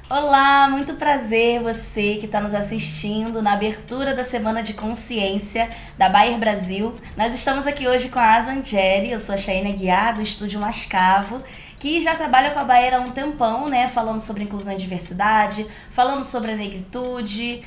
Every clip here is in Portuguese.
Olá, muito prazer você que está nos assistindo na abertura da Semana de Consciência da Bayer Brasil. Nós estamos aqui hoje com a Asa Angeri, eu sou a Chayne Aguiar, do Estúdio Mascavo, que já trabalha com a Bayer há um tempão, né? Falando sobre inclusão e diversidade, falando sobre a negritude,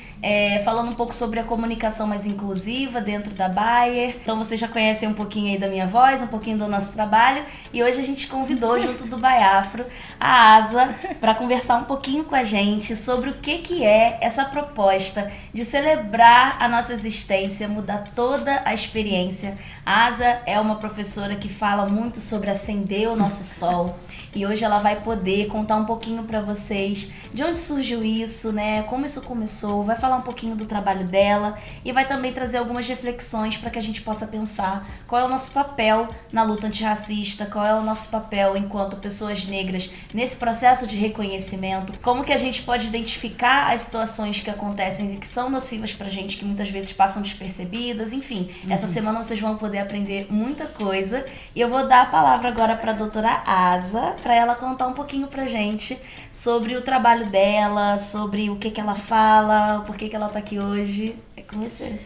falando um pouco sobre a comunicação mais inclusiva dentro da Bayer. Então vocês já conhecem um pouquinho aí da minha voz, um pouquinho do nosso trabalho. E hoje a gente convidou, junto do Baiafro, a Asa para conversar um pouquinho com a gente sobre o que é essa proposta de celebrar a nossa existência, mudar toda a experiência. A Asa é uma professora que fala muito sobre acender o nosso sol. E hoje ela vai poder contar um pouquinho para vocês de onde surgiu isso, né? Como isso começou, vai falar um pouquinho do trabalho dela e vai também trazer algumas reflexões para que a gente possa pensar qual é o nosso papel na luta antirracista, qual é o nosso papel enquanto pessoas negras nesse processo de reconhecimento, como que a gente pode identificar as situações que acontecem e que são nocivas pra gente, que muitas vezes passam despercebidas, enfim. Essa semana vocês vão poder aprender muita coisa e eu vou dar a palavra agora para a doutora Asa, para ela contar um pouquinho pra gente sobre o trabalho dela, sobre o que ela fala, por que ela tá aqui hoje. É com você.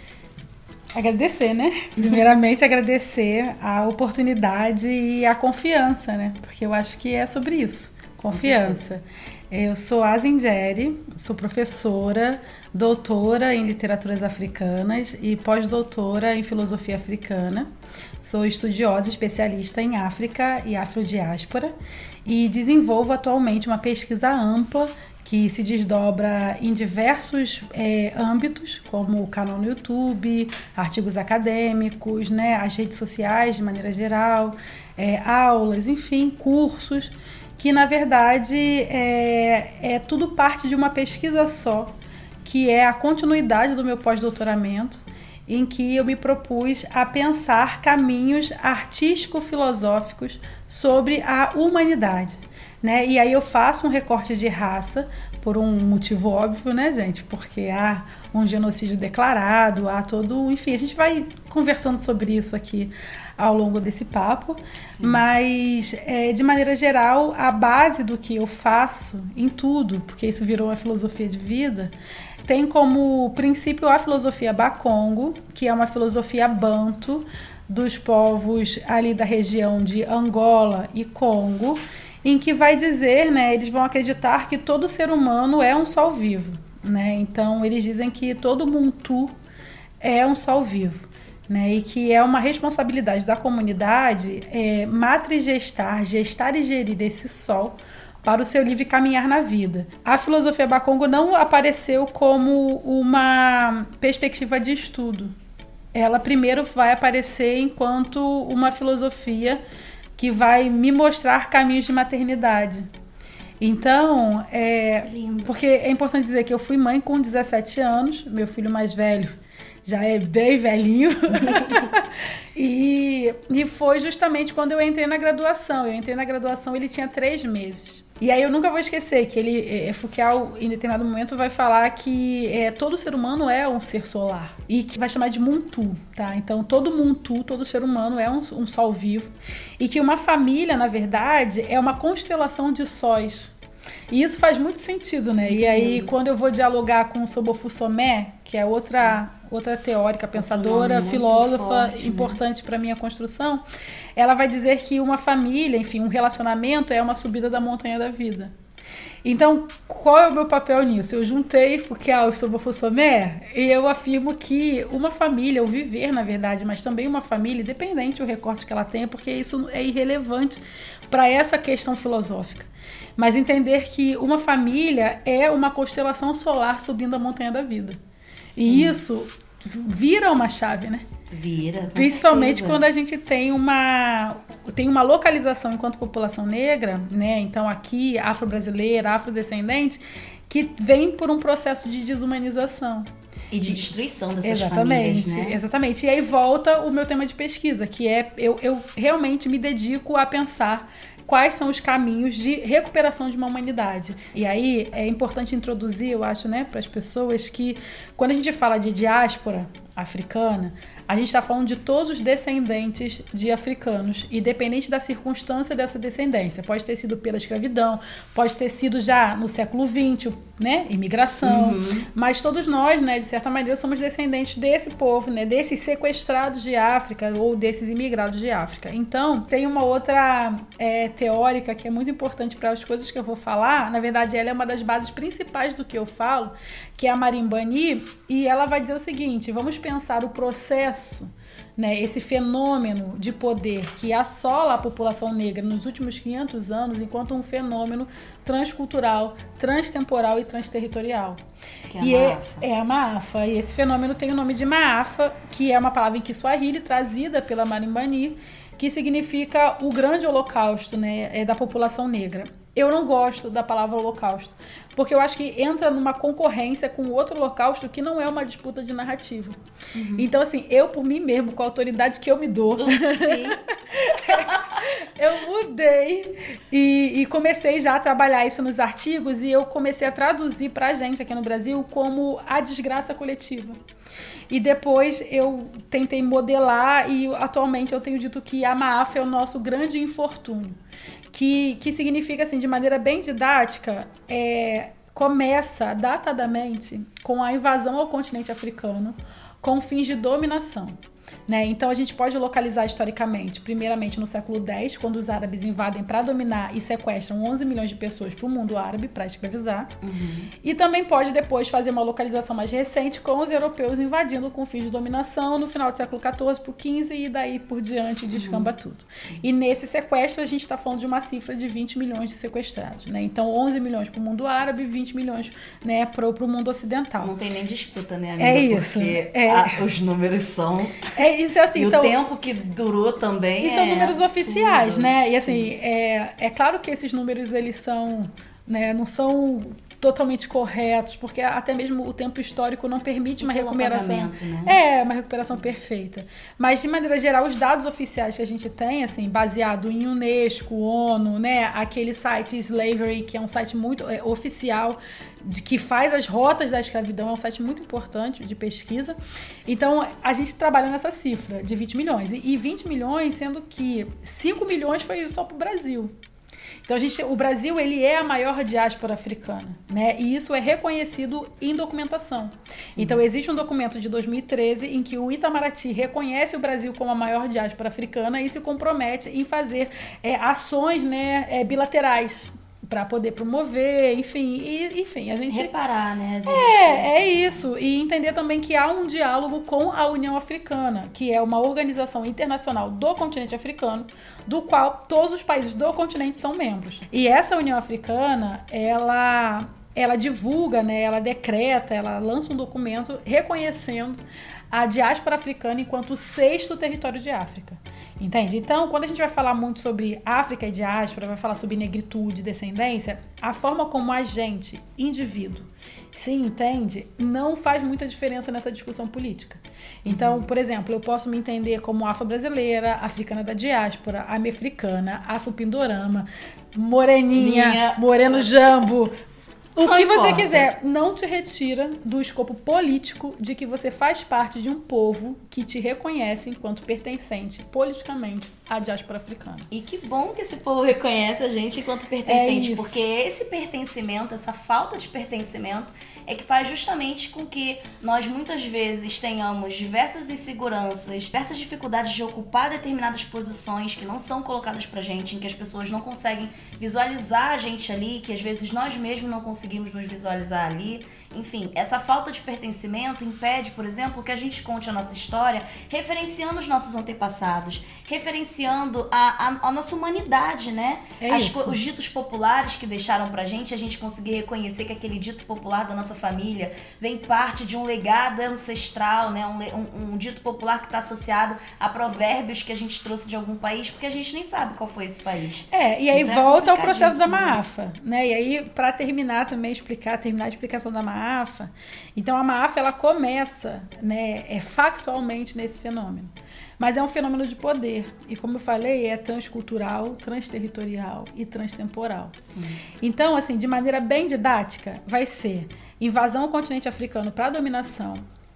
Agradecer, né? Primeiramente, agradecer a oportunidade e a confiança, né? Porque eu acho que é sobre isso, confiança. Eu sou Asa Angeri, sou professora, doutora em literaturas africanas e pós-doutora em filosofia africana. Sou estudiosa especialista em África e afrodiáspora e desenvolvo atualmente uma pesquisa ampla que se desdobra em diversos âmbitos, como o canal no YouTube, artigos acadêmicos, né, as redes sociais de maneira geral, aulas, enfim, cursos, que na verdade é tudo parte de uma pesquisa só, que é a continuidade do meu pós-doutoramento, em que eu me propus a pensar caminhos artístico-filosóficos sobre a humanidade, né? E aí eu faço um recorte de raça por um motivo óbvio, né, gente? Porque há um genocídio declarado, há todo... Enfim, a gente vai conversando sobre isso aqui ao longo desse papo. Sim. Mas, de maneira geral, a base do que eu faço em tudo, porque isso virou uma filosofia de vida, tem como princípio a filosofia Bakongo, que é uma filosofia banto dos povos ali da região de Angola e Congo, em que vai dizer, né, eles vão acreditar que todo ser humano é um sol vivo, né? Então eles dizem que todo Muntu é um sol vivo, né? E que é uma responsabilidade da comunidade matrigestar, gestar e gerir esse sol para o seu livre caminhar na vida. A filosofia Bakongo não apareceu como uma perspectiva de estudo. Ela primeiro vai aparecer enquanto uma filosofia que vai me mostrar caminhos de maternidade. Então, porque é importante dizer que eu fui mãe com 17 anos, meu filho mais velho já é bem velhinho, e foi justamente quando eu entrei na graduação. Eu entrei na graduação, ele tinha 3 meses. E aí eu nunca vou esquecer que ele, Foucault, em determinado momento, vai falar que todo ser humano é um ser solar. E que vai chamar de Muntu, tá? Então todo Muntu, todo ser humano é um sol vivo. E que uma família, na verdade, é uma constelação de sóis. E isso faz muito sentido, né? E aí, quando eu vou dialogar com o Sobofu Somé, que é outra teórica, pensadora, filósofa, forte, importante, né, para a minha construção, ela vai dizer que uma família, enfim, um relacionamento é uma subida da montanha da vida. Então, qual é o meu papel nisso? Eu juntei Foucault e Sobofu Somé e eu afirmo que uma família, o viver, na verdade, mas também uma família, independente do recorte que ela tenha, porque isso é irrelevante para essa questão filosófica. Mas entender que uma família é uma constelação solar subindo a montanha da vida. Sim. E isso vira uma chave, né? Vira. Principalmente quando a gente tem uma localização enquanto população negra, né? Então aqui, afro-brasileira, afrodescendente, que vem por um processo de desumanização. E de destruição dessas famílias, né? Exatamente. E aí volta o meu tema de pesquisa, que é eu realmente me dedico a pensar quais são os caminhos de recuperação de uma humanidade. E aí é importante introduzir, eu acho, né, para as pessoas que quando a gente fala de diáspora africana, a gente está falando de todos os descendentes de africanos, independente da circunstância dessa descendência. Pode ter sido pela escravidão, pode ter sido já no século XX, né, imigração, mas todos nós, né, de certa maneira, somos descendentes desse povo, né, desses sequestrados de África ou desses imigrados de África. Então, tem uma outra teórica que é muito importante para as coisas que eu vou falar. Na verdade, ela é uma das bases principais do que eu falo, que é a Marimbani, e ela vai dizer o seguinte: vamos pensar o processo, né, esse fenômeno de poder que assola a população negra nos últimos 500 anos enquanto um fenômeno transcultural, transtemporal e transterritorial. Que é a Maafa. E esse fenômeno tem o nome de Maafa, que é uma palavra em Kiswahili trazida pela Marimbani, que significa o grande holocausto, né, da população negra. Eu não gosto da palavra holocausto, porque eu acho que entra numa concorrência com outro holocausto que não é uma disputa de narrativa. Então, assim, eu por mim mesmo, com a autoridade que eu me dou, eu mudei e comecei já a trabalhar isso nos artigos, e eu comecei a traduzir pra gente aqui no Brasil como a desgraça coletiva. E depois eu tentei modelar, e atualmente eu tenho dito que a Maafa é o nosso grande infortúnio. Que significa, assim, de maneira bem didática, começa datadamente com a invasão ao continente africano com fins de dominação. Né? Então a gente pode localizar historicamente, primeiramente no século X, quando os árabes invadem para dominar e sequestram 11 milhões de pessoas para o mundo árabe para escravizar. E também pode depois fazer uma localização mais recente com os europeus invadindo com fins de dominação no final do século XIV para o XV, e daí por diante descamba tudo. E nesse sequestro a gente está falando de uma cifra de 20 milhões de sequestrados. Né? Então 11 milhões para o mundo árabe e 20 milhões, né, para o mundo ocidental. Não tem nem disputa, né, amiga? É isso. Porque os números são... Isso, assim, e o tempo que durou também. E são números absurdo, oficiais, né? E assim, é claro que esses números, eles são, né, não são totalmente corretos, porque até mesmo o tempo histórico não permite uma recuperação. Né? Uma recuperação perfeita. Mas, de maneira geral, os dados oficiais que a gente tem, assim, baseado em Unesco, ONU, né? Aquele site Slavery, que é um site muito oficial, que faz as rotas da escravidão, é um site muito importante de pesquisa. Então, a gente trabalha nessa cifra de 20 milhões. E 20 milhões, sendo que 5 milhões foi só para o Brasil. Então, o Brasil, ele é a maior diáspora africana, né? E isso é reconhecido em documentação. Sim. Então, existe um documento de 2013 em que o Itamaraty reconhece o Brasil como a maior diáspora africana e se compromete em fazer ações, né, bilaterais para poder promover, enfim, a gente... Reparar, né? Isso. E entender também que há um diálogo com a União Africana, que é uma organização internacional do continente africano, do qual todos os países do continente são membros. E essa União Africana, ela divulga, né? Ela decreta, ela lança um documento reconhecendo a diáspora africana enquanto o 6º território de África. Entende? Então, quando a gente vai falar muito sobre África e diáspora, vai falar sobre negritude, descendência, a forma como a gente, indivíduo, se entende, não faz muita diferença nessa discussão política. Então, por exemplo, eu posso me entender como afro-brasileira, africana da diáspora, amefricana, afro-pindorama, moreninha, moreno jambo, o que você quiser, não te retira do escopo político de que você faz parte de um povo que te reconhece enquanto pertencente politicamente à diáspora africana. E que bom que esse povo reconhece a gente enquanto pertencente, porque esse pertencimento, essa falta de pertencimento, é que faz justamente com que nós muitas vezes tenhamos diversas inseguranças, diversas dificuldades de ocupar determinadas posições que não são colocadas pra gente, em que as pessoas não conseguem visualizar a gente ali, que às vezes nós mesmos não conseguimos nos visualizar ali. Enfim, essa falta de pertencimento impede, por exemplo, que a gente conte a nossa história referenciando os nossos antepassados, referenciando a nossa humanidade, né? Os ditos populares que deixaram pra gente, a gente conseguir reconhecer que aquele dito popular da nossa família vem parte de um legado ancestral, né? Um dito popular que está associado a provérbios que a gente trouxe de algum país, porque a gente nem sabe qual foi esse país. E aí então, volta ao processo da Maafa, né? E aí, para terminar a explicação da Maafa, então a Maafa, ela começa, né, factualmente nesse fenômeno. Mas é um fenômeno de poder. E como eu falei, é transcultural, transterritorial e transtemporal. Sim. Então, assim, de maneira bem didática, vai ser invasão ao continente africano para dominação,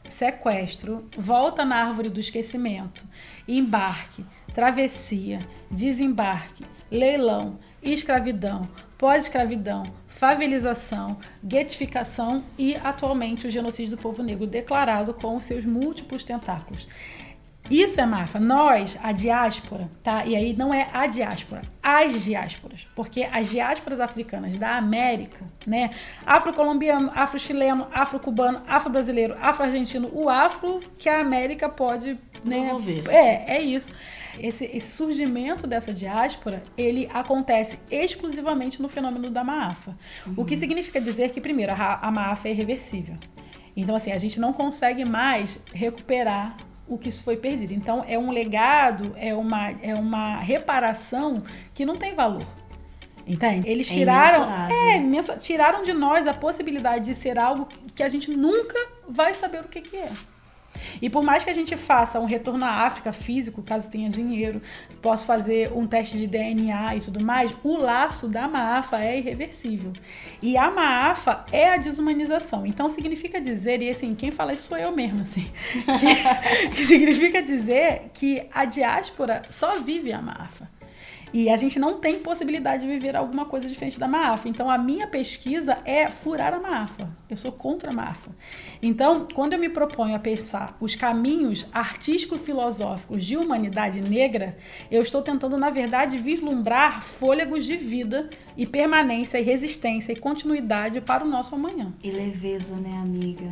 sequestro, volta na árvore do esquecimento, embarque, travessia, desembarque, leilão, escravidão, pós-escravidão, favelização, guetificação e, atualmente, o genocídio do povo negro declarado com os seus múltiplos tentáculos. Isso é MAFA. Nós, a diáspora, tá? E aí não é a diáspora, as diásporas. Porque as diásporas africanas da América, né? Afro-colombiano, afro-chileno, afro-cubano, afro-brasileiro, afro-argentino, o afro que a América pode, né? É isso. Esse surgimento dessa diáspora, ele acontece exclusivamente no fenômeno da MAFA. O que significa dizer que, primeiro, a MAFA é irreversível. Então, assim, a gente não consegue mais recuperar o que foi perdido. Então, é um legado, é uma reparação que não tem valor. Entende? Eles tiraram de nós a possibilidade de ser algo que a gente nunca vai saber o que é. E por mais que a gente faça um retorno à África físico, caso tenha dinheiro, possa fazer um teste de DNA e tudo mais, o laço da MAFA é irreversível. E a MAFA é a desumanização. Então significa dizer, e assim, quem fala isso sou eu mesma, assim, que significa dizer que a diáspora só vive a MAFA. E a gente não tem possibilidade de viver alguma coisa diferente da MAFA. Então, a minha pesquisa é furar a MAFA. Eu sou contra a MAFA. Então, quando eu me proponho a pensar os caminhos artístico-filosóficos de humanidade negra, eu estou tentando, na verdade, vislumbrar fôlegos de vida e permanência e resistência e continuidade para o nosso amanhã. E leveza, né, amiga?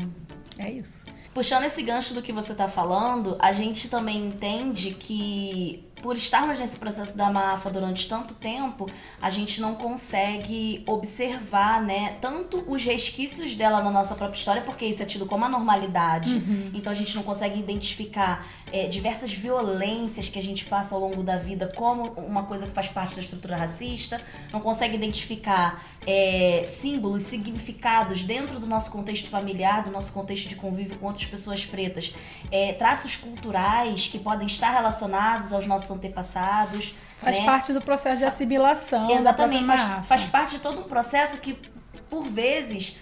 É isso. Puxando esse gancho do que você está falando, a gente também entende que, por estarmos nesse processo da MAFA durante tanto tempo, a gente não consegue observar, né, tanto os resquícios dela na nossa própria história, porque isso é tido como a normalidade. Então a gente não consegue identificar diversas violências que a gente passa ao longo da vida como uma coisa que faz parte da estrutura racista, não consegue identificar símbolos, significados dentro do nosso contexto familiar, do nosso contexto de convívio com outras pessoas pretas, traços culturais que podem estar relacionados aos nossos antepassados. Faz parte do processo de assimilação. Exatamente, faz parte de todo um processo que, por vezes,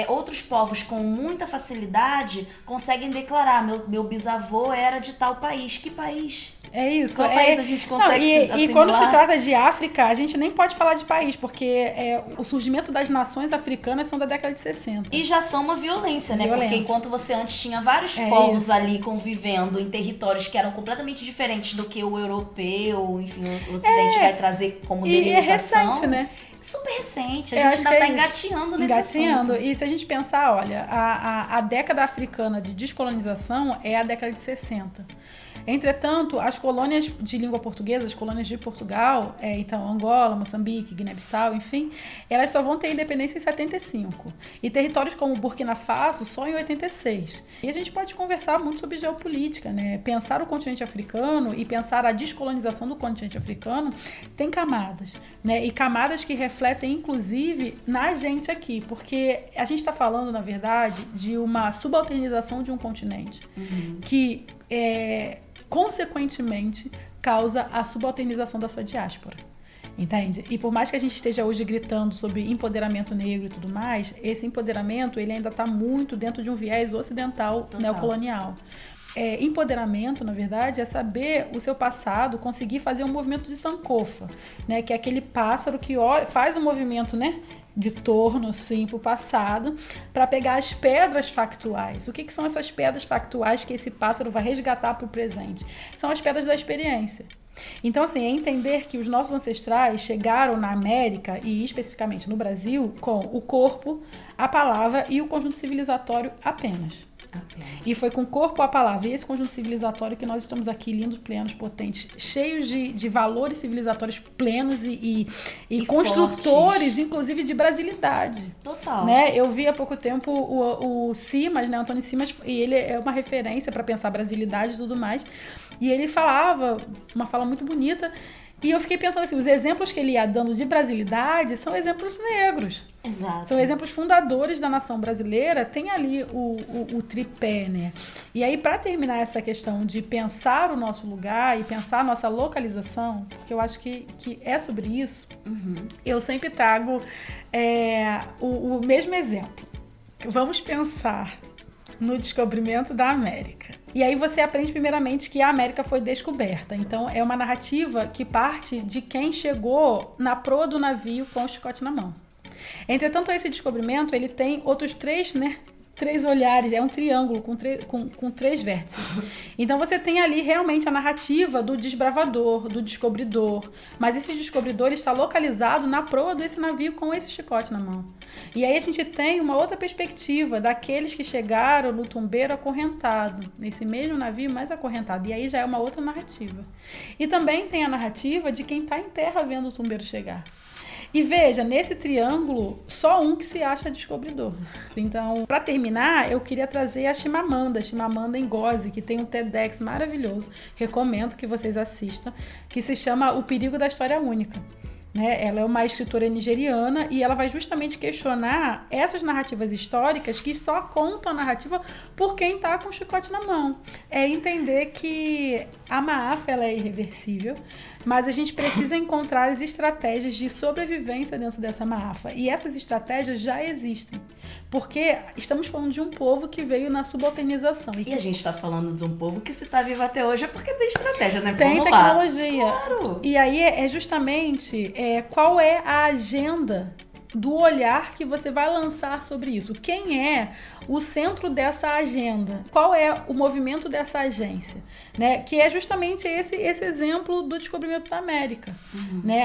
outros povos com muita facilidade conseguem declarar: meu bisavô era de tal país. Que país? É isso. Qual país a gente consegue e quando se trata de África, a gente nem pode falar de país, porque o surgimento das nações africanas são da década de 60. E já são uma violência, né? Porque enquanto você antes tinha vários povos ali convivendo em territórios que eram completamente diferentes do que o europeu, enfim, o Ocidente vai trazer como delimitação. E é recente, né? Super recente, a gente ainda está engatinhando nesse assunto. E se a gente pensar, olha, a década africana de descolonização é a década de 60. Entretanto, as colônias de língua portuguesa, as colônias de Portugal, então Angola, Moçambique, Guiné-Bissau, enfim, elas só vão ter independência em 75. E territórios como Burkina Faso só em 86. E a gente pode conversar muito sobre geopolítica, né? Pensar o continente africano e pensar a descolonização do continente africano tem camadas, né? E camadas que refletem, inclusive, na gente aqui, porque a gente está falando, na verdade, de uma subalternização de um continente que consequentemente causa a subalternização da sua diáspora, entende? E por mais que a gente esteja hoje gritando sobre empoderamento negro e tudo mais, esse empoderamento ele ainda está muito dentro de um viés ocidental neocolonial. Empoderamento, na verdade, é saber o seu passado, conseguir fazer um movimento de Sankofa, né? Que é aquele pássaro que faz um movimento, né, de torno, assim, para o passado, para pegar as pedras factuais. O que são essas pedras factuais que esse pássaro vai resgatar para o presente? São as pedras da experiência. Então, assim, é entender que os nossos ancestrais chegaram na América, e especificamente no Brasil, com o corpo, a palavra e o conjunto civilizatório apenas. E foi com o corpo, a palavra e esse conjunto civilizatório que nós estamos aqui, lindos, plenos, potentes, cheios de valores civilizatórios plenos e construtores, fortes, inclusive de brasilidade. Total. Né? Eu vi há pouco tempo o Simas, né, Antônio Simas, e ele é uma referência para pensar brasilidade e tudo mais. E ele falava uma fala muito bonita. E eu fiquei pensando assim, os exemplos que ele ia dando de brasilidade são exemplos negros. Exato. São exemplos fundadores da nação brasileira, tem ali o tripé, né? E aí, para terminar essa questão de pensar o nosso lugar e pensar a nossa localização, porque eu acho que é sobre isso, eu sempre trago o mesmo exemplo. Vamos pensar no descobrimento da América. E aí você aprende primeiramente que a América foi descoberta. Então é uma narrativa que parte de quem chegou na proa do navio com o chicote na mão. Entretanto, esse descobrimento ele tem outros três olhares, é um triângulo com três vértices. Então você tem ali realmente a narrativa do desbravador, do descobridor, mas esse descobridor está localizado na proa desse navio com esse chicote na mão. E aí a gente tem uma outra perspectiva daqueles que chegaram no tumbeiro acorrentado, nesse mesmo navio, mais acorrentado, e aí já é uma outra narrativa. E também tem a narrativa de quem está em terra vendo o tumbeiro chegar. E veja, nesse triângulo, só um que se acha descobridor. Então, para terminar, eu queria trazer a Chimamanda Ngozi, que tem um TEDx maravilhoso, recomendo que vocês assistam, que se chama O Perigo da História Única. Ela é uma escritora nigeriana e ela vai justamente questionar essas narrativas históricas que só contam a narrativa por quem está com o chicote na mão. É entender que a Maafa ela é irreversível, mas a gente precisa encontrar as estratégias de sobrevivência dentro dessa Maafa. E essas estratégias já existem. Porque estamos falando de um povo que veio na subalternização. E a gente está falando de um povo que se está vivo até hoje é porque tem estratégia, né? Tem tecnologia. Claro. E aí é justamente qual é a agenda do olhar que você vai lançar sobre isso. Quem é o centro dessa agenda? Qual é o movimento dessa agência? Que é justamente esse exemplo do descobrimento da América.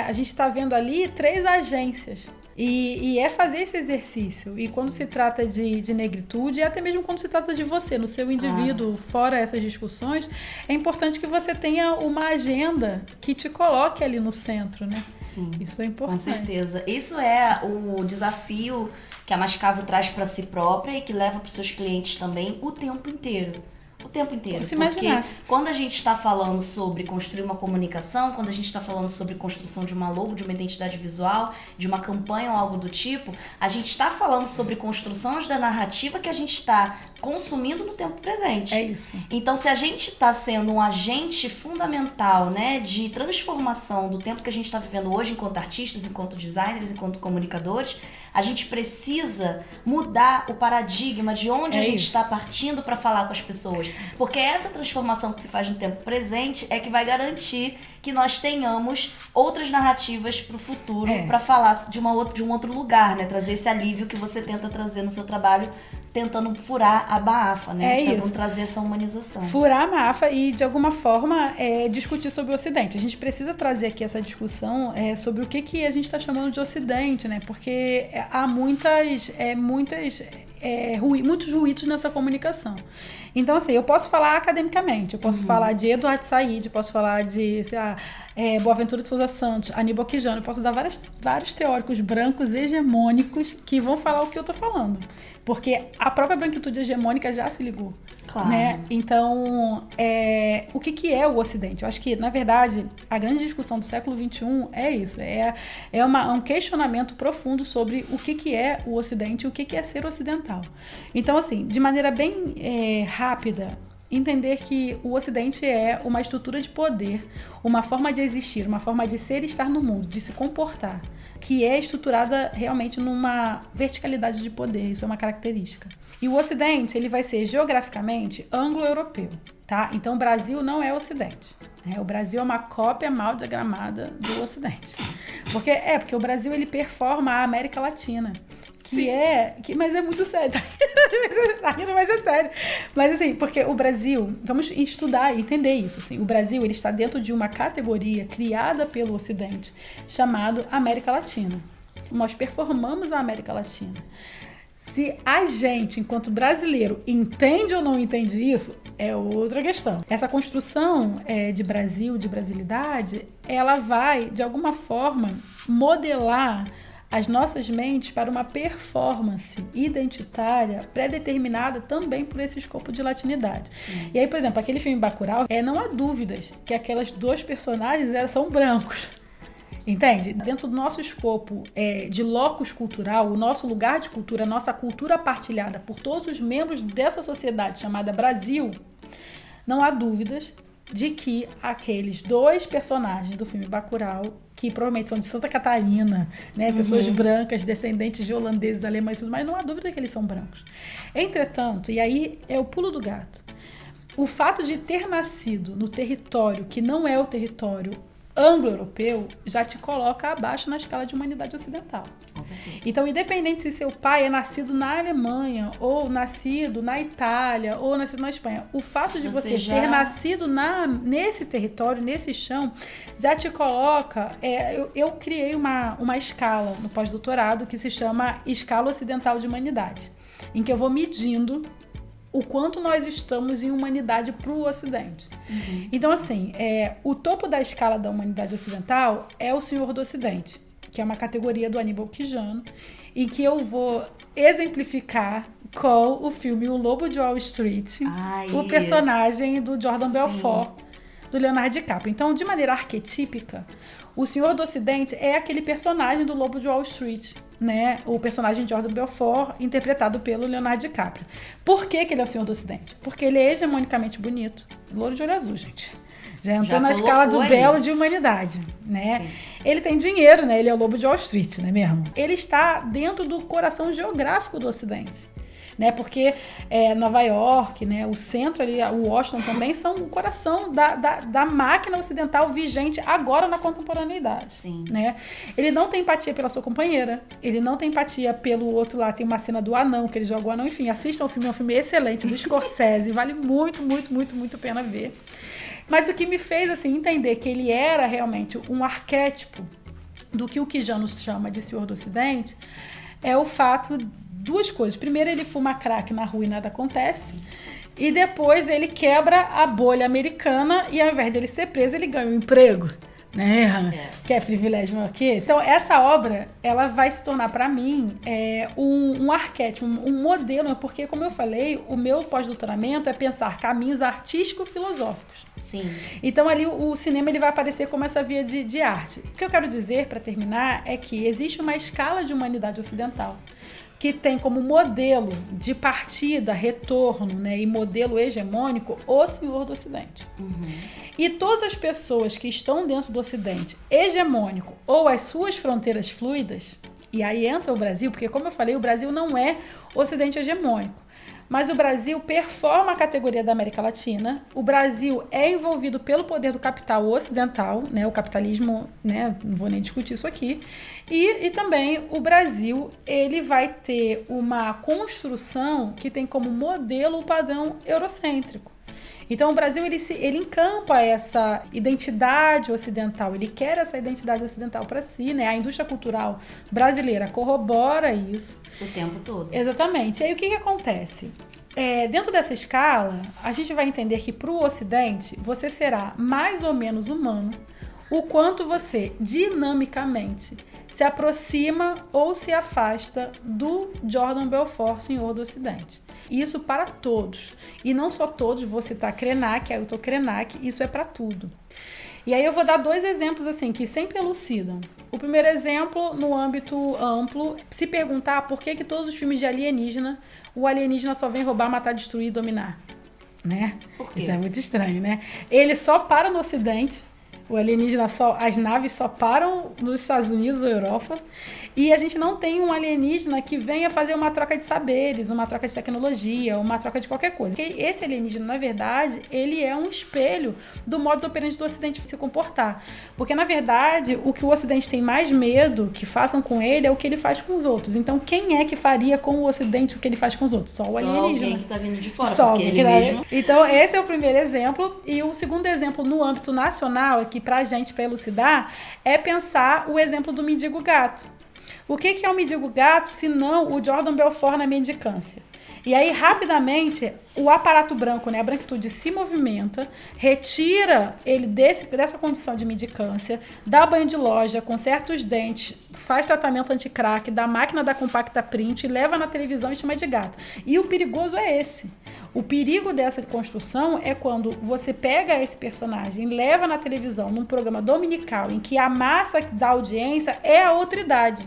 A gente está vendo ali 3 agências. E é fazer esse exercício. E quando se trata de negritude, e até mesmo quando se trata de você, no seu indivíduo, fora essas discussões, é importante que você tenha uma agenda que te coloque ali no centro, né? Sim. Isso é importante. Com certeza. Isso é o desafio que a Mascavo traz para si própria e que leva para os seus clientes também o tempo inteiro. O tempo inteiro. Porque quando a gente está falando sobre construir uma comunicação, quando a gente está falando sobre construção de uma logo, de uma identidade visual, de uma campanha ou algo do tipo, a gente está falando sobre construções da narrativa que a gente está consumindo no tempo presente. É isso. Então, se a gente está sendo um agente fundamental, de transformação do tempo que a gente está vivendo hoje enquanto artistas, enquanto designers, enquanto comunicadores, a gente precisa mudar o paradigma de onde a gente está partindo para falar com as pessoas. Porque essa transformação que se faz no tempo presente é que vai garantir que nós tenhamos outras narrativas para o futuro, para falar de um outro lugar, trazer esse alívio que você tenta trazer no seu trabalho, tentando furar a Maafa, tentando trazer essa humanização. Furar a Maafa e, de alguma forma, discutir sobre o Ocidente. A gente precisa trazer aqui essa discussão sobre o que a gente está chamando de Ocidente, porque há muitos ruídos nessa comunicação. Então, assim, eu posso falar academicamente, eu posso falar de Eduardo Said, posso falar de, Boaventura de Souza Santos, Aníbal Quijano, eu posso dar vários teóricos brancos hegemônicos que vão falar o que eu tô falando. Porque a própria branquitude hegemônica já se ligou. Claro. Então, o que é o Ocidente? Eu acho que, na verdade, a grande discussão do século XXI é isso. É um questionamento profundo sobre o que é o Ocidente e o que é ser ocidental. Então, assim, de maneira bem rápida, entender que o Ocidente é uma estrutura de poder, uma forma de existir, uma forma de ser e estar no mundo, de se comportar, que é estruturada realmente numa verticalidade de poder. Isso é uma característica. E o Ocidente, ele vai ser geograficamente anglo-europeu, tá? Então o Brasil não é Ocidente. O Brasil é uma cópia mal diagramada do Ocidente. Porque o Brasil, ele performa a América Latina. Mas é muito sério. Tá rindo, mas é sério. Mas assim, porque o Brasil, vamos estudar e entender isso. Assim, o Brasil, ele está dentro de uma categoria criada pelo Ocidente, chamado América Latina. Nós performamos a América Latina. Se a gente, enquanto brasileiro, entende ou não entende isso, é outra questão. Essa construção de Brasil, de brasilidade, ela vai, de alguma forma, modelar as nossas mentes para uma performance identitária pré-determinada também por esse escopo de latinidade. Sim. E aí, por exemplo, aquele filme Bacurau, não há dúvidas que aquelas 2 personagens são brancos. Entende? Dentro do nosso escopo de locus cultural, o nosso lugar de cultura, a nossa cultura partilhada por todos os membros dessa sociedade chamada Brasil, não há dúvidas de que aqueles 2 personagens do filme Bacurau, que provavelmente são de Santa Catarina, né, pessoas brancas, descendentes de holandeses, alemães e tudo mais, não há dúvida que eles são brancos. Entretanto, e aí é o pulo do gato, o fato de ter nascido no território que não é o território anglo-europeu já te coloca abaixo na escala de humanidade ocidental. Com certeza. Então, independente se seu pai é nascido na Alemanha, ou nascido na Itália, ou nascido na Espanha, o fato de você ter nascido nesse território, nesse chão, já te coloca... Eu criei uma escala no pós-doutorado que se chama Escala Ocidental de Humanidade, em que eu vou medindo o quanto nós estamos em humanidade para o Ocidente. Então, assim, o topo da escala da humanidade ocidental é o Senhor do Ocidente, que é uma categoria do Aníbal Quijano, e que eu vou exemplificar com o filme O Lobo de Wall Street, o personagem do Jordan Belfort, do Leonardo DiCaprio. Então, de maneira arquetípica, o Senhor do Ocidente é aquele personagem do Lobo de Wall Street, né? O personagem de Jordan Belfort, interpretado pelo Leonardo DiCaprio. Por que ele é o Senhor do Ocidente? Porque ele é hegemonicamente bonito. Louro de olho azul, gente. Já entrou na escala do belo de humanidade, né? Sim. Ele tem dinheiro, né? Ele é o Lobo de Wall Street, não é mesmo? Ele está dentro do coração geográfico do Ocidente, né? Porque Nova York, né? O centro ali, o Washington também são o coração da máquina ocidental vigente agora na contemporaneidade. Sim. Né? Ele não tem empatia pela sua companheira, ele não tem empatia pelo outro lá, tem uma cena do anão, que ele joga o anão, enfim, assistam o filme, é um filme excelente, do Scorsese, vale muito, muito, muito, muito pena ver. Mas o que me fez assim, entender que ele era realmente um arquétipo do que o Quijano chama de Senhor do Ocidente é o fato... 2 coisas. Primeiro, ele fuma crack na rua e nada acontece. E depois ele quebra a bolha americana e ao invés dele ser preso, ele ganha um emprego. Né? Que é privilégio maior que esse. Então, essa obra, ela vai se tornar, para mim, um arquétipo, um modelo, porque, como eu falei, o meu pós-doutoramento é pensar caminhos artístico-filosóficos. Sim. Então, ali, o cinema ele vai aparecer como essa via de arte. O que eu quero dizer, para terminar, é que existe uma escala de humanidade ocidental que tem como modelo de partida, retorno, né, e modelo hegemônico o Senhor do Ocidente. E todas as pessoas que estão dentro do Ocidente hegemônico ou as suas fronteiras fluidas, e aí entra o Brasil, porque como eu falei, o Brasil não é Ocidente hegemônico, mas o Brasil performa a categoria da América Latina, o Brasil é envolvido pelo poder do capital ocidental, né, o capitalismo, né, não vou nem discutir isso aqui, e também o Brasil, ele vai ter uma construção que tem como modelo o padrão eurocêntrico. Então o Brasil ele encampa essa identidade ocidental, ele quer essa identidade ocidental para si, né? A indústria cultural brasileira corrobora isso. O tempo todo. Exatamente. E aí o que acontece? Dentro dessa escala, a gente vai entender que para o Ocidente você será mais ou menos humano o quanto você dinamicamente se aproxima ou se afasta do Jordan Belfort, Senhor do Ocidente. Isso para todos. E não só todos, vou citar Krenak, Ailton Krenak, isso é para tudo. E aí eu vou dar 2 exemplos assim que sempre elucidam. O primeiro exemplo, no âmbito amplo, se perguntar por que todos os filmes de alienígena, o alienígena só vem roubar, matar, destruir e dominar. Né? Por quê? Isso é muito estranho, né? Ele só para no Ocidente. O alienígena as naves só param nos Estados Unidos ou Europa. E a gente não tem um alienígena que venha fazer uma troca de saberes, uma troca de tecnologia, uma troca de qualquer coisa. Porque esse alienígena, na verdade, ele é um espelho do modus operandi do Ocidente se comportar. Porque, na verdade, o que o Ocidente tem mais medo que façam com ele é o que ele faz com os outros. Então, quem é que faria com o Ocidente o que ele faz com os outros? Só o alienígena. Só alguém que tá vindo de fora, só porque ele mesmo... Então, esse é o primeiro exemplo. E o segundo exemplo, no âmbito nacional, aqui pra gente, pra elucidar, é pensar o exemplo do mendigo gato. O que é o mendigo gato, se não o Jordan Belfort na mendicância? E aí, rapidamente, o aparato branco, né, a branquitude se movimenta, retira ele dessa condição de mendicância, dá banho de loja, conserta os dentes, faz tratamento anti-crack, dá máquina da compacta print, leva na televisão e chama de gato. E o perigoso é esse. O perigo dessa construção é quando você pega esse personagem, leva na televisão, num programa dominical, em que a massa da audiência é a outra idade.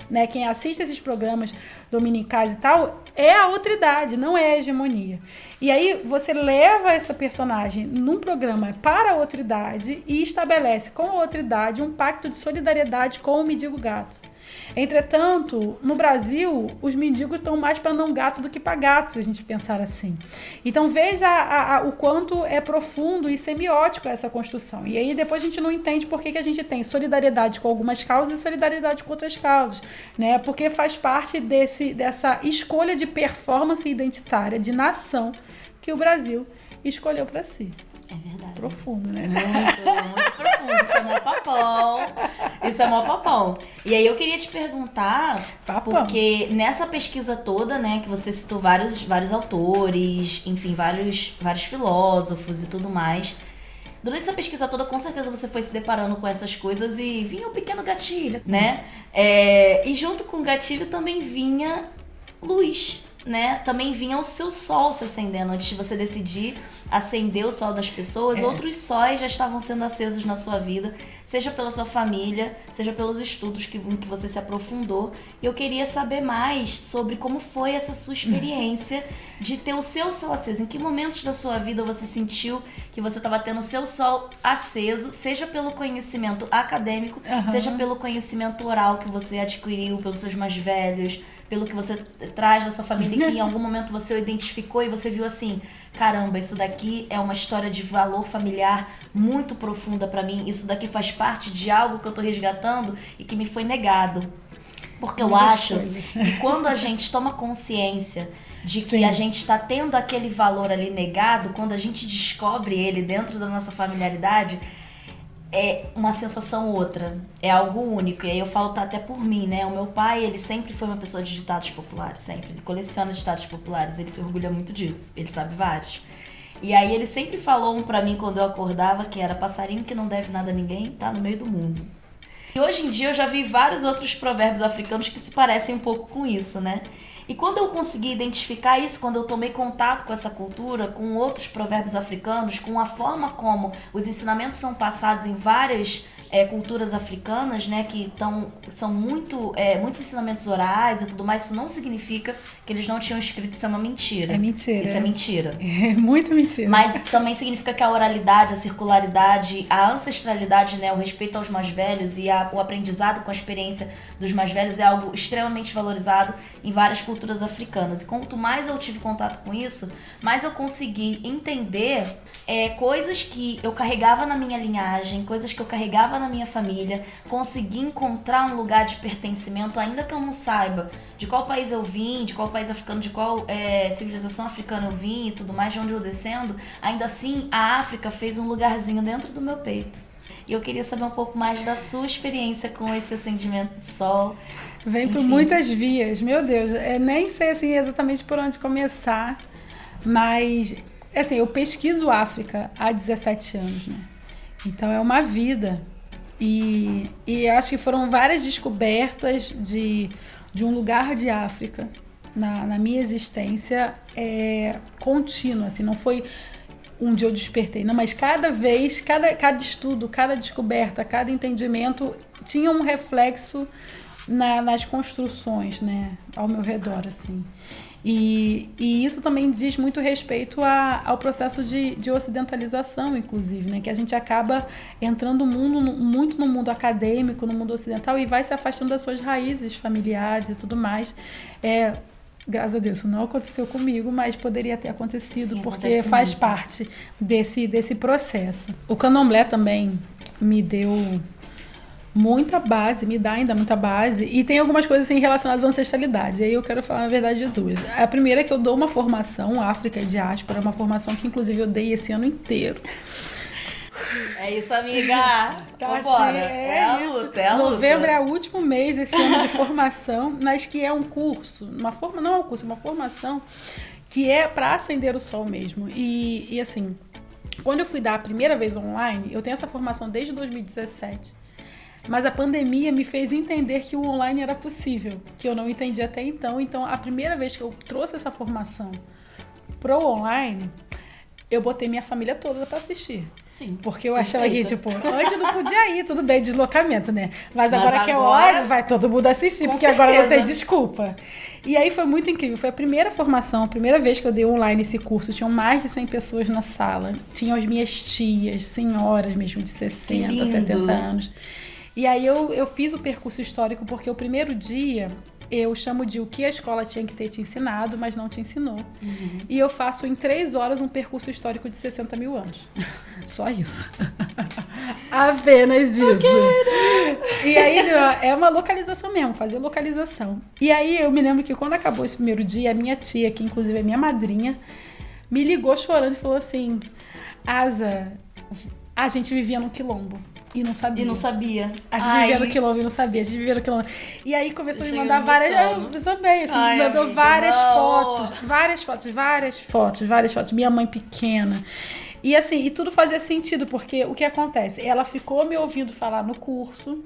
né? Quem assiste esses programas dominicais e tal, é a outra idade, não é a hegemonia. E aí você leva essa personagem num programa para a outra idade e estabelece com a outra idade um pacto de solidariedade com o mendigo gato. Entretanto, no Brasil, os mendigos estão mais para não gato do que para gato, se a gente pensar assim. Então veja o quanto é profundo e semiótico essa construção. E aí depois a gente não entende por que a gente tem solidariedade com algumas causas e solidariedade com outras causas, né? Porque faz parte dessa escolha de performance identitária, de nação, que o Brasil escolheu para si. É verdade. Profundo, né? Muito profundo. Isso é mó papão. Isso é mó papão. E aí eu queria te perguntar, porque nessa pesquisa toda, né, que você citou vários autores, enfim, vários filósofos e tudo mais. Durante essa pesquisa toda, com certeza você foi se deparando com essas coisas e vinha um pequeno gatilho, né? E junto com o gatilho também vinha luz, né? Também vinha o seu sol se acendendo. Antes de você decidir acender o sol das pessoas, outros sóis já estavam sendo acesos na sua vida, seja pela sua família, seja pelos estudos que você se aprofundou. E eu queria saber mais sobre como foi essa sua experiência de ter o seu sol aceso. Em que momentos da sua vida você sentiu que você estava tendo o seu sol aceso, seja pelo conhecimento acadêmico, seja pelo conhecimento oral que você adquiriu pelos seus mais velhos, pelo que você traz da sua família, que em algum momento você o identificou e você viu assim, caramba, isso daqui é uma história de valor familiar muito profunda pra mim, isso daqui faz parte de algo que eu tô resgatando e que me foi negado. Porque eu acho que quando a gente toma consciência de que a gente está tendo aquele valor ali negado, quando a gente descobre ele dentro da nossa familiaridade, é uma sensação outra, é algo único. E aí eu falo até por mim, né? O meu pai, ele sempre foi uma pessoa de ditados populares, sempre. Ele coleciona ditados populares, ele se orgulha muito disso, ele sabe vários. E aí ele sempre falou um pra mim quando eu acordava, que era: passarinho que não deve nada a ninguém, tá no meio do mundo. E hoje em dia eu já vi vários outros provérbios africanos que se parecem um pouco com isso, né? E quando eu consegui identificar isso, quando eu tomei contato com essa cultura, com outros provérbios africanos, com a forma como os ensinamentos são passados em várias culturas africanas, né, que são muitos ensinamentos orais e tudo mais, isso não significa que eles não tinham escrito, isso é uma mentira. É mentira. Isso é mentira. É muito mentira. Mas também significa que a oralidade, a circularidade, a ancestralidade, né, o respeito aos mais velhos e o aprendizado com a experiência dos mais velhos é algo extremamente valorizado em várias culturas africanas. E quanto mais eu tive contato com isso, mais eu consegui entender coisas que eu carregava na minha linhagem, coisas que eu carregava na minha família, consegui encontrar um lugar de pertencimento, ainda que eu não saiba de qual país eu vim, de qual país africano, de qual civilização africana eu vim e tudo mais, de onde eu descendo, ainda assim a África fez um lugarzinho dentro do meu peito. E eu queria saber um pouco mais da sua experiência com esse acendimento de sol. Vem por muitas vias, meu Deus, nem sei assim exatamente por onde começar, mas assim, eu pesquiso África há 17 anos, né? Então é uma vida. E acho que foram várias descobertas de um lugar de África na minha existência contínua, assim, não foi um dia eu despertei, não, mas cada vez, cada estudo, cada descoberta, cada entendimento tinha um reflexo nas construções, né, ao meu redor, assim. E isso também diz muito respeito ao processo de ocidentalização, inclusive, né? Que a gente acaba entrando muito no mundo acadêmico, no mundo ocidental, e vai se afastando das suas raízes familiares e tudo mais. Graças a Deus, isso não aconteceu comigo, mas poderia ter acontecido. Sim, porque faz parte desse processo. O candomblé também me deu muita base, me dá ainda muita base, e tem algumas coisas assim relacionadas à ancestralidade. E aí eu quero falar, na verdade, de duas. A primeira é que eu dou uma formação, África e Diáspora, uma formação que inclusive eu dei esse ano inteiro. É isso, amiga! Vambora! É a luta. Novembro é o último mês desse ano de formação, mas que é um curso, uma formação que é para acender o sol mesmo. E assim, quando eu fui dar a primeira vez online, eu tenho essa formação desde 2017, mas a pandemia me fez entender que o online era possível, que eu não entendia até então. Então, a primeira vez que eu trouxe essa formação pro online, eu botei minha família toda pra assistir. Sim. Porque eu achava que, tipo, antes não podia ir, tudo bem, deslocamento, né? Mas agora que é hora, vai todo mundo assistir, porque certeza. agora não tem desculpa. E aí foi muito incrível, foi a primeira formação, a primeira vez que eu dei online esse curso, tinham mais de 100 pessoas na sala, tinham as minhas tias, senhoras mesmo de 60, 70 anos. E aí eu fiz o percurso histórico porque o primeiro dia eu chamo de o que a escola tinha que ter te ensinado, mas não te ensinou. E eu faço em 3 horas um percurso histórico de 60 mil anos. Só isso. Apenas isso. E aí é uma localização mesmo, fazer localização. E aí eu me lembro que quando acabou esse primeiro dia, a minha tia, que inclusive é minha madrinha, me ligou chorando e falou assim: Asa, a gente vivia no quilombo. E não sabia. A gente vivia no quilombo e não sabia. A gente vivia no quilombo. E aí começou a me mandar várias... Eu também, assim, me mandou amiga, várias fotos. Minha mãe pequena. E assim, e tudo fazia sentido, porque o que acontece? Ela ficou me ouvindo falar no curso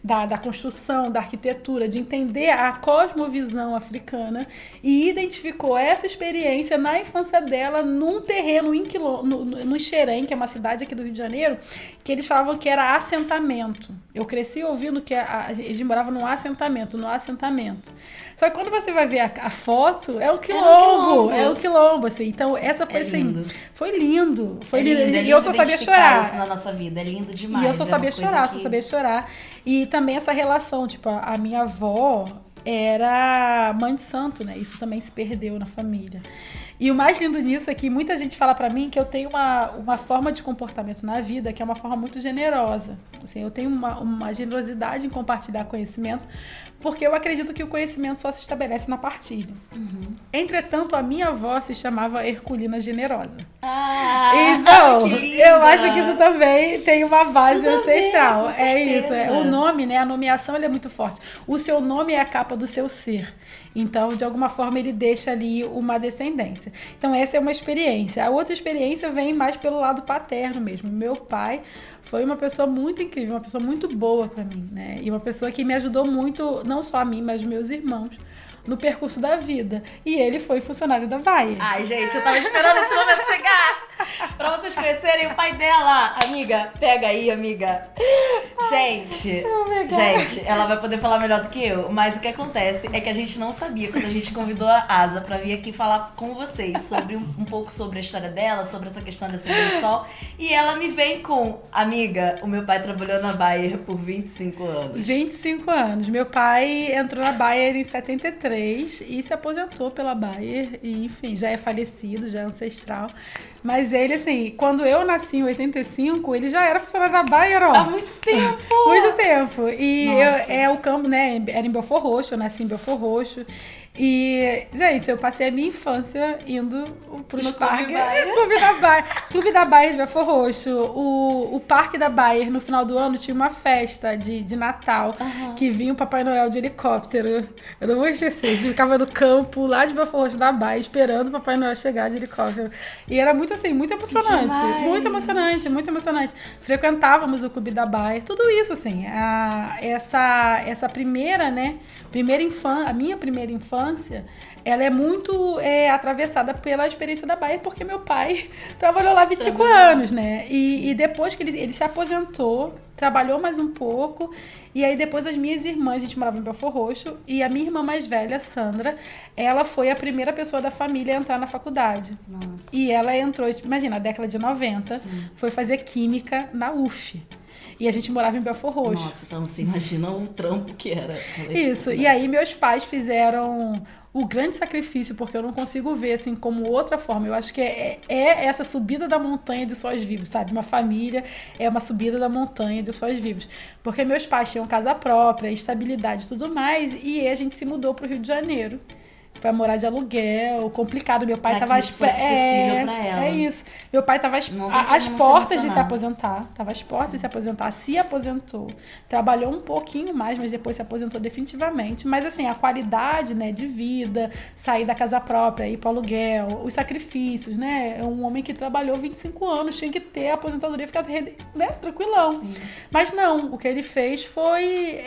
da construção, da arquitetura, de entender a cosmovisão africana e identificou essa experiência na infância dela num terreno no Xerém, que é uma cidade aqui do Rio de Janeiro, que eles falavam que era assentamento. Eu cresci ouvindo que eles moravam no assentamento. Só que quando você vai ver a foto, é um quilombo, assim. Então, essa foi assim, lindo. Foi lindo. E eu só sabia chorar. Isso na nossa vida, é lindo demais. E eu só sabia chorar, E também essa relação, tipo, a minha avó era mãe de santo, né? Isso também se perdeu na família. E o mais lindo nisso é que muita gente fala pra mim que eu tenho uma forma de comportamento na vida que é uma forma muito generosa. Assim, eu tenho uma generosidade em compartilhar conhecimento, porque eu acredito que o conhecimento só se estabelece na partilha. Entretanto, a minha avó se chamava Herculina Generosa. Então, eu acho que isso também tem uma base ancestral. Isso. O nome, né? A nomeação ele é muito forte. O seu nome é a capa do seu ser. Então, de alguma forma, ele deixa ali uma descendência. Então, essa é uma experiência. A outra experiência vem mais pelo lado paterno mesmo. Meu pai foi uma pessoa muito incrível, uma pessoa muito boa pra mim, né? E uma pessoa que me ajudou muito, não só a mim, mas meus irmãos, no percurso da vida. E ele foi funcionário da Bayer. Ai, gente, eu tava esperando esse momento chegar pra vocês conhecerem o pai dela. Amiga, pega aí, amiga. Gente, ela vai poder falar melhor do que eu, mas o que acontece é que a gente não sabia quando a gente convidou a Asa pra vir aqui falar com vocês sobre um pouco sobre a história dela, sobre essa questão da Semana do Sol. E ela me vem com, amiga, o meu pai trabalhou na Bayer por 25 anos. 25 anos. Meu pai entrou na Bayer em 73 e se aposentou pela Bayer. E, enfim, já é falecido, já é ancestral. Mas ele, assim, quando eu nasci em 85, ele já era funcionário da Bayer, ó. Há muito tempo! Muito tempo. E o campo, né, era em Belford Roxo, eu nasci em Belford Roxo. E, gente, eu passei a minha infância indo pros parques. Clube da Bayer de Belford Roxo. O Parque da Bayer, no final do ano, tinha uma festa de Natal, que vinha o Papai Noel de helicóptero. Eu não vou esquecer, a gente ficava no campo lá de Belford Roxo da Bayer, esperando o Papai Noel chegar de helicóptero. E era muito assim, muito emocionante. Muito emocionante. Frequentávamos o Clube da Bayer, tudo isso, assim. Essa primeira, né? A minha primeira infância, ela é muito atravessada pela experiência da Bayer, porque meu pai trabalhou lá 25 anos, né? E depois que ele se aposentou, trabalhou mais um pouco, e aí depois as minhas irmãs, a gente morava em Belford Roxo, e a minha irmã mais velha, Sandra, ela foi a primeira pessoa da família a entrar na faculdade. Nossa. E ela entrou, imagina, na década de 90, foi fazer química na UF. E a gente morava em Belford Roxo. Nossa, então você imagina o trampo que era. Isso, e aí meus pais fizeram o grande sacrifício, porque eu não consigo ver assim como outra forma. Eu acho que é essa subida da montanha de sós vivos, sabe? Uma família é uma subida da montanha de sós vivos. Porque meus pais tinham casa própria, estabilidade e tudo mais, e a gente se mudou para o Rio de Janeiro. Pra morar de aluguel, complicado. Meu pai tava isso fosse possível pra ela. É isso. Meu pai tava às portas de se aposentar. Se aposentou. Trabalhou um pouquinho mais, mas depois se aposentou definitivamente. Mas assim, a qualidade, né, de vida, sair da casa própria, ir pro aluguel, os sacrifícios, né? É um homem que trabalhou 25 anos, tinha que ter a aposentadoria e ficar, né, tranquilão. Mas não, o que ele fez foi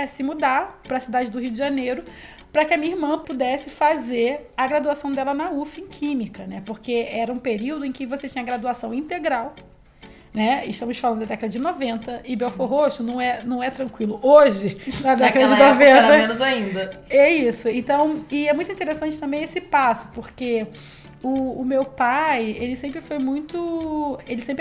se mudar pra cidade do Rio de Janeiro, para que a minha irmã pudesse fazer a graduação dela na UF em Química, né? Porque era um período em que você tinha graduação integral, né? Estamos falando da década de 90 e Belford Roxo não é tranquilo. Hoje, na década de 90... era menos ainda. É isso. Então, e é muito interessante também esse passo, porque o meu pai, ele sempre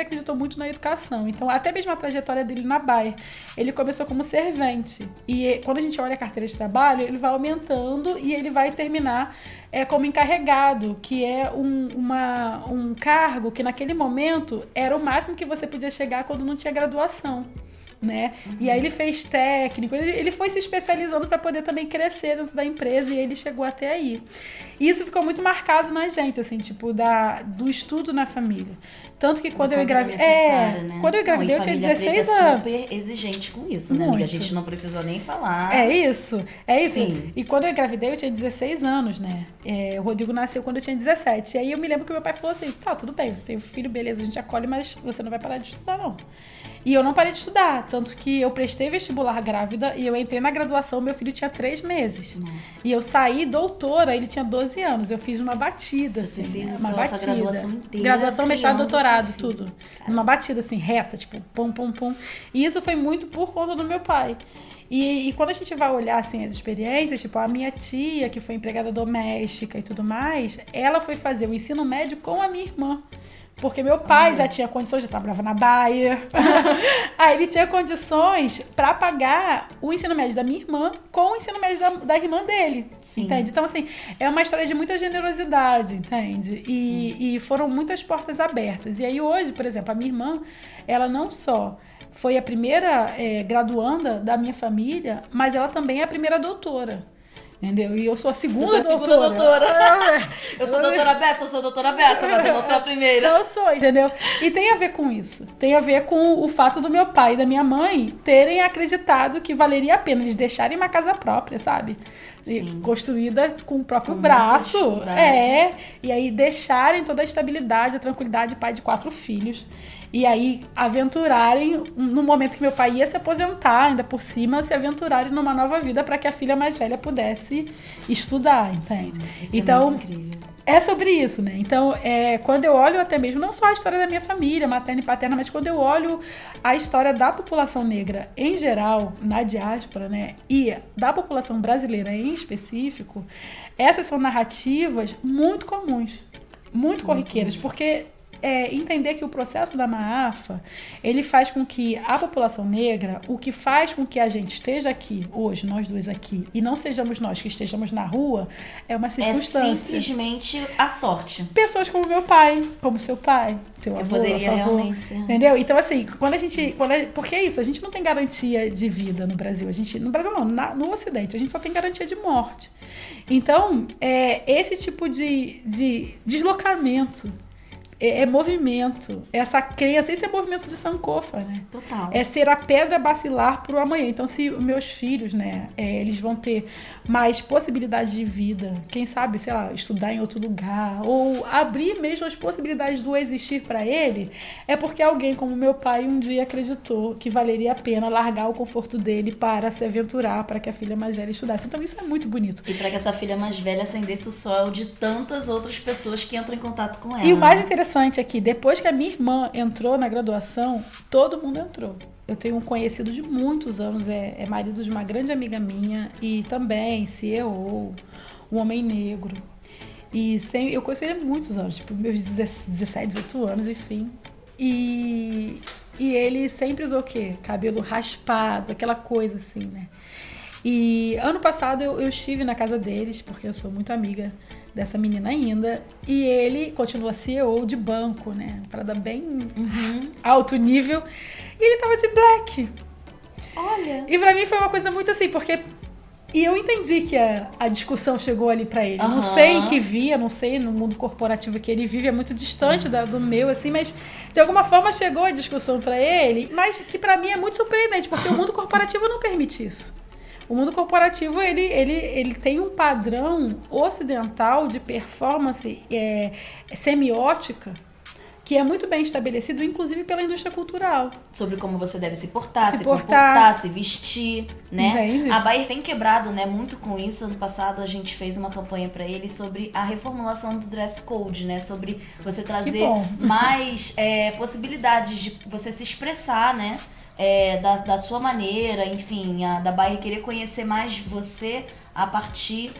acreditou muito na educação. Então, até mesmo a trajetória dele na Bayer, ele começou como servente. E quando a gente olha a carteira de trabalho, ele vai aumentando e ele vai terminar como encarregado, que é um cargo que naquele momento era o máximo que você podia chegar quando não tinha graduação, né? E aí ele fez técnico, ele foi se especializando para poder também crescer dentro da empresa e ele chegou até aí. E isso ficou muito marcado na gente, assim, tipo, do estudo na família. Tanto que quando eu engravidei... Né? Quando eu engravidei, eu tinha 16 anos. Super exigente com isso, né, amiga? A gente não precisou nem falar. É isso. Sim. E quando eu engravidei, eu tinha 16 anos, né? O Rodrigo nasceu quando eu tinha 17. E aí eu me lembro que meu pai falou assim, tá, tudo bem, você tem um filho, beleza, a gente acolhe, mas você não vai parar de estudar, não. E eu não parei de estudar, tanto que eu prestei vestibular grávida e eu entrei na graduação, meu filho tinha 3 meses. Nossa. E eu saí doutora, ele tinha 12 anos. Eu fiz uma batida, assim, Você fez uma batida. graduação inteira. Graduação, mestrado, doutorado, tudo. Numa batida, assim, reta, tipo, pum, pum, pum. E isso foi muito por conta do meu pai. E quando a gente vai olhar, assim, as experiências, tipo, a minha tia, que foi empregada doméstica e tudo mais, ela foi fazer o ensino médio com a minha irmã. Porque meu pai já tinha condições, já trabalhava na Bayer. Aí ele tinha condições para pagar o ensino médio da minha irmã com o ensino médio da irmã dele. Sim. Entende? Então, assim, é uma história de muita generosidade, entende? E foram muitas portas abertas. E aí hoje, por exemplo, a minha irmã, ela não só foi a primeira graduanda da minha família, mas ela também é a primeira doutora. Entendeu? E eu sou a segunda doutora. Eu sou doutora Bessa, mas eu não sou a primeira. Eu sou, entendeu? E tem a ver com isso. Tem a ver com o fato do meu pai e da minha mãe terem acreditado que valeria a pena eles deixarem uma casa própria, sabe? Construída com o próprio braço. E aí deixarem toda a estabilidade, a tranquilidade, pai de 4 filhos. E aí aventurarem, no momento que meu pai ia se aposentar, ainda por cima, se aventurarem numa nova vida para que a filha mais velha pudesse estudar, entende? Isso então, é muito incrível. É sobre isso, né? Então, quando eu olho até mesmo, não só a história da minha família, materna e paterna, mas quando eu olho a história da população negra em geral, na diáspora, né? E da população brasileira em específico, essas são narrativas muito comuns, muito corriqueiras, porque entender que o processo da MAAFA, ele faz com que a população negra, o que faz com que a gente esteja aqui, hoje, nós dois aqui, e não sejamos nós que estejamos na rua, é uma circunstância. É simplesmente a sorte. Pessoas como meu pai, como seu pai, seu avô, poderia avô, realmente ser. Entendeu? Então, assim, porque é isso, a gente não tem garantia de vida no Brasil. No Brasil não, no Ocidente, a gente só tem garantia de morte. Então, esse tipo de deslocamento, movimento, essa crença, esse é movimento de Sankofa, né? Total. É ser a pedra bacilar pro amanhã. Então, se meus filhos, né, eles vão ter mais possibilidades de vida, quem sabe, sei lá, estudar em outro lugar, ou abrir mesmo as possibilidades do existir para ele, é porque alguém como meu pai um dia acreditou que valeria a pena largar o conforto dele para se aventurar, para que a filha mais velha estudasse. Então, isso é muito bonito. E para que essa filha mais velha acendesse o sol de tantas outras pessoas que entram em contato com ela. E o mais interessante é que depois que a minha irmã entrou na graduação, todo mundo entrou. Eu tenho um conhecido de muitos anos, é marido de uma grande amiga minha e também CEO, um homem negro. E eu conheci ele há muitos anos, tipo meus 17, 18 anos, enfim. E ele sempre usou o quê? Cabelo raspado, aquela coisa assim, né? E ano passado eu estive na casa deles, porque eu sou muito amiga dessa menina ainda, e ele continua CEO de banco, né? Parada bem alto nível, e ele tava de black. Olha! E pra mim foi uma coisa muito assim, porque... E eu entendi que a discussão chegou ali pra ele. Não sei em que via, não sei no mundo corporativo que ele vive, é muito distante do meu, assim, mas de alguma forma chegou a discussão pra ele, mas que pra mim é muito surpreendente, porque o mundo corporativo não permite isso. O mundo corporativo, ele tem um padrão ocidental de performance semiótica que é muito bem estabelecido, inclusive pela indústria cultural. Sobre como você deve se portar, se comportar, se vestir, né? Entendi. A Bayer tem quebrado, né, muito com isso. Ano passado a gente fez uma campanha para ele sobre a reformulação do dress code, né? Sobre você trazer mais possibilidades de você se expressar, né? Da sua maneira, enfim, da Bayer querer conhecer mais você a partir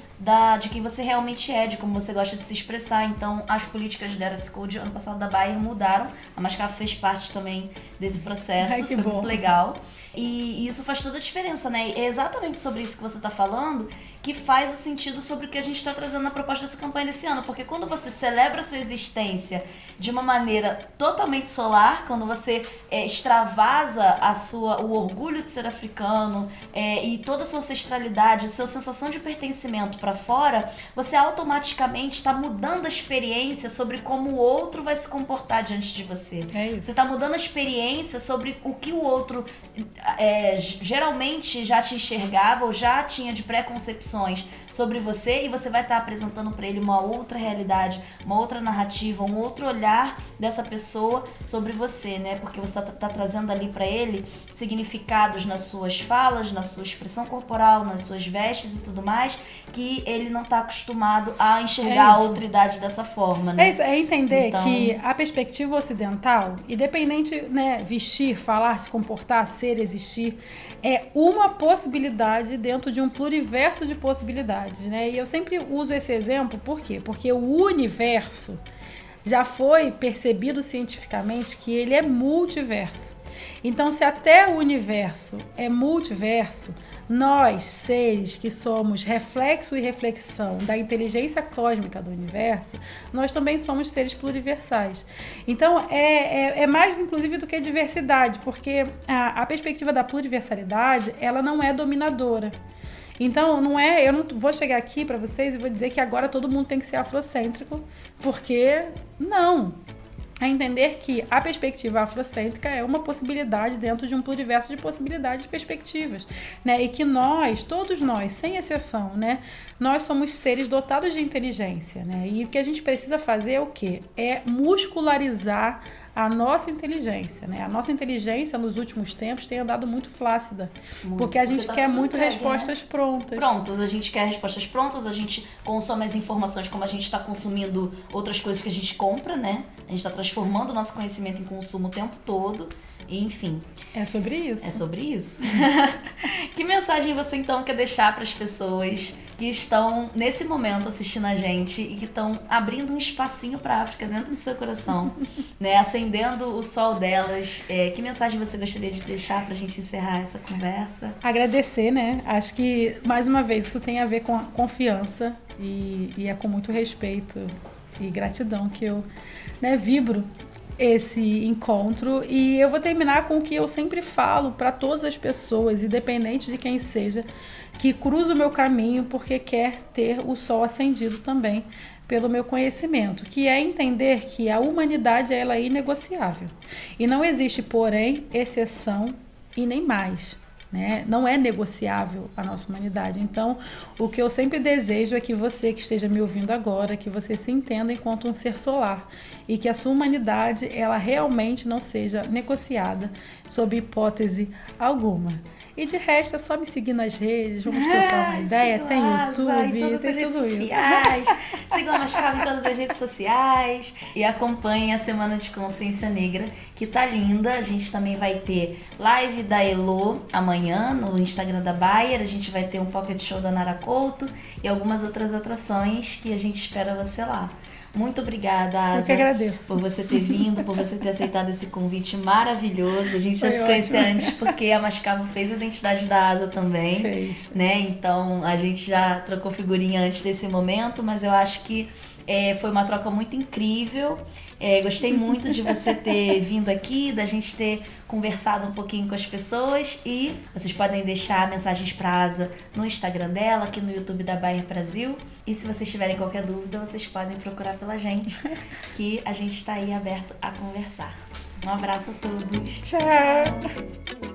de quem você realmente é, de como você gosta de se expressar. Então, as políticas de dress code ano passado da Bayer mudaram. A Mascavo fez parte também desse processo. Ai, que foi bom. muito legal. E isso faz toda a diferença, né? E é exatamente sobre isso que você está falando que faz o sentido sobre o que a gente está trazendo na proposta dessa campanha desse ano. Porque quando você celebra a sua existência de uma maneira totalmente solar, quando você extravasa o orgulho de ser africano e toda a sua ancestralidade, a sua sensação de pertencimento para fora, você automaticamente está mudando a experiência sobre como o outro vai se comportar diante de você. É isso. Você está mudando a experiência sobre o que o outro geralmente já te enxergava ou já tinha de preconcepções sobre você, e você vai estar apresentando para ele uma outra realidade, uma outra narrativa, um outro olhar dessa pessoa sobre você, né? Porque você tá trazendo ali para ele significados nas suas falas, na sua expressão corporal, nas suas vestes e tudo mais, que ele não tá acostumado a enxergar a outridade dessa forma, né? É isso, é entender que a perspectiva ocidental, independente, né, vestir, falar, se comportar, ser, existir, é uma possibilidade dentro de um pluriverso de possibilidades, né? E eu sempre uso esse exemplo, por quê? Porque o universo já foi percebido cientificamente que ele é multiverso. Então, se até o universo é multiverso, nós, seres que somos reflexo e reflexão da inteligência cósmica do universo, nós também somos seres pluriversais. Então, é mais, inclusive, do que diversidade, porque a perspectiva da pluriversalidade, ela não é dominadora. Então, eu não vou chegar aqui para vocês e vou dizer que agora todo mundo tem que ser afrocêntrico, porque não. A entender que a perspectiva afrocêntrica é uma possibilidade dentro de um pluriverso de possibilidades e perspectivas, né? E que nós, todos nós, sem exceção, né? Nós somos seres dotados de inteligência, né? E o que a gente precisa fazer é o quê? É muscularizar a nossa inteligência, né? A nossa inteligência nos últimos tempos tem andado muito flácida, porque a gente quer muito respostas prontas. Prontas, a gente quer respostas prontas, a gente consome as informações como a gente está consumindo outras coisas que a gente compra, né? A gente está transformando o nosso conhecimento em consumo o tempo todo, e, enfim. É sobre isso. É sobre isso. Que mensagem você então quer deixar para as pessoas que estão nesse momento assistindo a gente e que estão abrindo um espacinho para a África dentro do seu coração, né? Acendendo o sol delas? Que mensagem você gostaria de deixar para a gente encerrar essa conversa? Agradecer, né? Acho que, mais uma vez, isso tem a ver com a confiança e é com muito respeito e gratidão que eu, né, vibro esse encontro. E eu vou terminar com o que eu sempre falo para todas as pessoas, independente de quem seja, que cruza o meu caminho porque quer ter o sol acendido também pelo meu conhecimento, que é entender que a humanidade ela é inegociável e não existe, porém, exceção e nem mais, né? Não é negociável a nossa humanidade. Então, o que eu sempre desejo é que você que esteja me ouvindo agora, que você se entenda enquanto um ser solar e que a sua humanidade ela realmente não seja negociada sob hipótese alguma. E de resto, é só me seguir nas redes, vamos trocar uma ideia, tem YouTube, tem tudo isso. Sigam a Mascavo em todas as redes sociais e acompanhem a Semana de Consciência Negra, que tá linda. A gente também vai ter live da Elo amanhã no Instagram da Bayer, a gente vai ter um pocket show da Nara Couto e algumas outras atrações que a gente espera você lá. Muito obrigada, Asa. Eu que agradeço. Por você ter vindo, por você ter aceitado esse convite maravilhoso. A gente já se conhecia antes, porque a Mascavo fez a identidade da Asa também. Fez. Né? Então, a gente já trocou figurinha antes desse momento, mas eu acho que foi uma troca muito incrível. Gostei muito de você ter vindo aqui, da gente ter conversado um pouquinho com as pessoas, e vocês podem deixar mensagens para a Asa no Instagram dela, aqui no YouTube da Bayer Brasil, e se vocês tiverem qualquer dúvida, vocês podem procurar pela gente, que a gente está aí aberto a conversar. Um abraço a todos. Tchau.